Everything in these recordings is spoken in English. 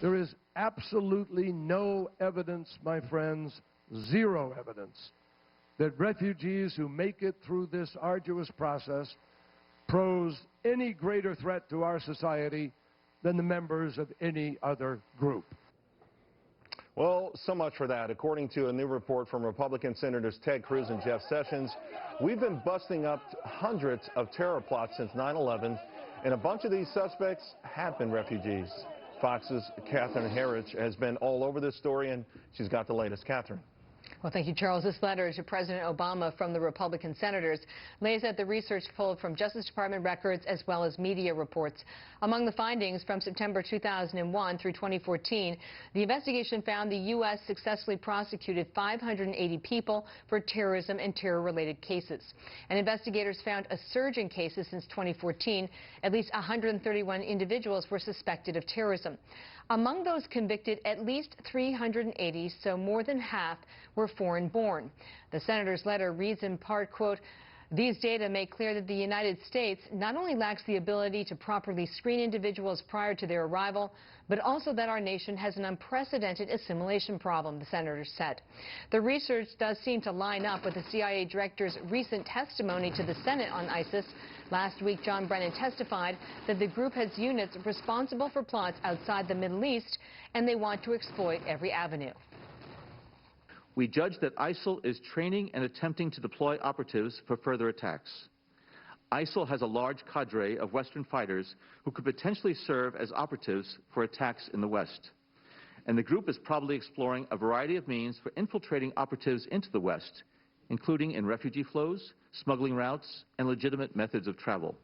There is absolutely no evidence, my friends, zero evidence, that refugees who make it through this arduous process pose any greater threat to our society than the members of any other group. Well, so much for that. According to a new report from Republican Senators Ted Cruz and Jeff Sessions, we've been busting up hundreds of terror plots since 9/11, and a bunch of these suspects have been refugees. Fox's Catherine Herridge has been all over this story, and she's got the latest. Catherine. Well, thank you, Charles. This letter to President Obama from the Republican senators lays out the research pulled from Justice Department records as well as media reports. Among the findings from September 2001 through 2014, the investigation found the U.S. successfully prosecuted 580 people for terrorism and terror-related cases. And investigators found a surge in cases since 2014. At least 131 individuals were suspected of terrorism. Among those convicted, at least 380, so more than half, were foreign-born. The senator's letter reads in part, quote, "These data make clear that the United States not only lacks the ability to properly screen individuals prior to their arrival, but also that our nation has an unprecedented assimilation problem," the senator said. The research does seem to line up with the CIA director's recent testimony to the Senate on ISIS. Last week, John Brennan testified that the group has units responsible for plots outside the Middle East, and they want to exploit every avenue. We judge that ISIL is training and attempting to deploy operatives for further attacks. ISIL has a large cadre of Western fighters who could potentially serve as operatives for attacks in the West. And the group is probably exploring a variety of means for infiltrating operatives into the West, including in refugee flows, smuggling routes, and legitimate methods of travel.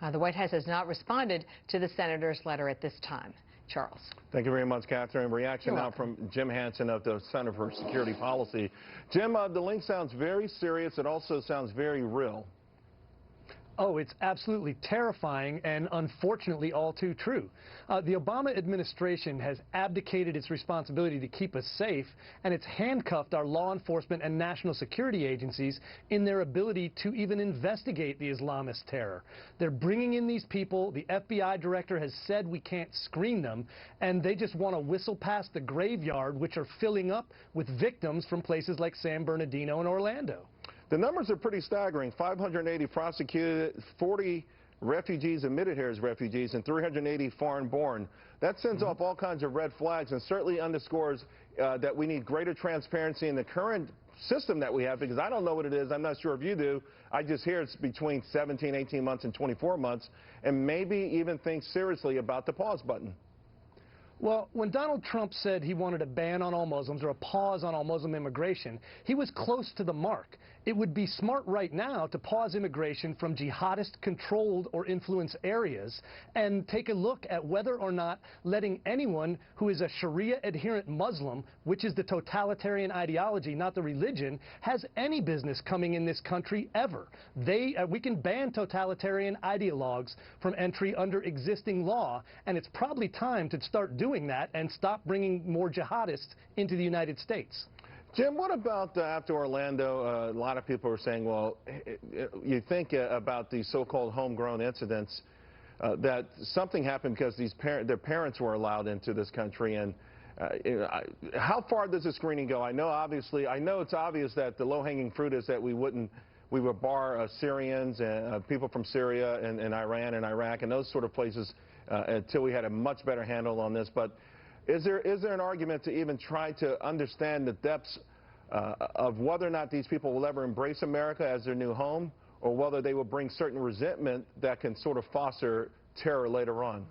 The White House has not responded to the senator's letter at this time. Charles. Thank you very much, Catherine. Reaction now from Jim Hansen of the Center for Security Policy. Jim, the link sounds very serious. It also sounds very real. Oh, it's absolutely terrifying and unfortunately all too true. The Obama administration has abdicated its responsibility to keep us safe, and it's handcuffed our law enforcement and national security agencies in their ability to even investigate the Islamist terror. They're bringing in these people. The FBI director has said we can't screen them, and they just want to whistle past the graveyard, which are filling up with victims from places like San Bernardino and Orlando. The numbers are pretty staggering. 580 prosecuted, 40 refugees admitted here as refugees, and 380 foreign-born. That sends off all kinds of red flags and certainly underscores that we need greater transparency in the current system that we have, because I don't know what it is. I'm not sure if you do. I just hear it's between 17, 18 months and 24 months, and maybe even think seriously about the pause button. Well, when Donald Trump said he wanted a ban on all Muslims or a pause on all Muslim immigration, he was close to the mark. It would be smart right now to pause immigration from jihadist-controlled or influenced areas and take a look at whether or not letting anyone who is a Sharia-adherent Muslim, which is the totalitarian ideology, not the religion, has any business coming in this country ever. We can ban totalitarian ideologues from entry under existing law, and it's probably time to start doing that and stop bringing more jihadists into the United States. Jim, what about after Orlando? A lot of people are saying, well, you think about these so-called homegrown incidents, that something happened because their parents were allowed into this country. And how far does the screening go? I know it's obvious that the low-hanging fruit is that we would bar Syrians and people from Syria and Iran and Iraq and those sort of places until we had a much better handle on this. But is there an argument to even try to understand the depths of whether or not these people will ever embrace America as their new home, or whether they will bring certain resentment that can sort of foster terror later on?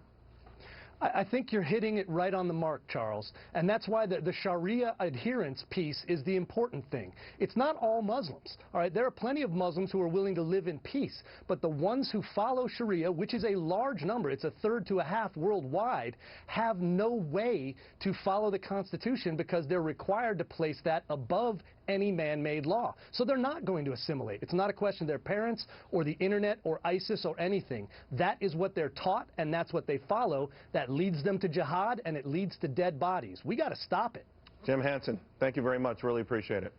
I think you're hitting it right on the mark, Charles, and that's why the Sharia adherence piece is the important thing. It's not all Muslims, all right? There are plenty of Muslims who are willing to live in peace, but the ones who follow Sharia, which is a large number, it's a third to a half worldwide, have no way to follow the Constitution because they're required to place that above any man-made law. So they're not going to assimilate. It's not a question of their parents or the internet or ISIS or anything. That is what they're taught, and that's what they follow. That leads them to jihad, and it leads to dead bodies. We got to stop it. Jim Hansen, thank you very much. Really appreciate it.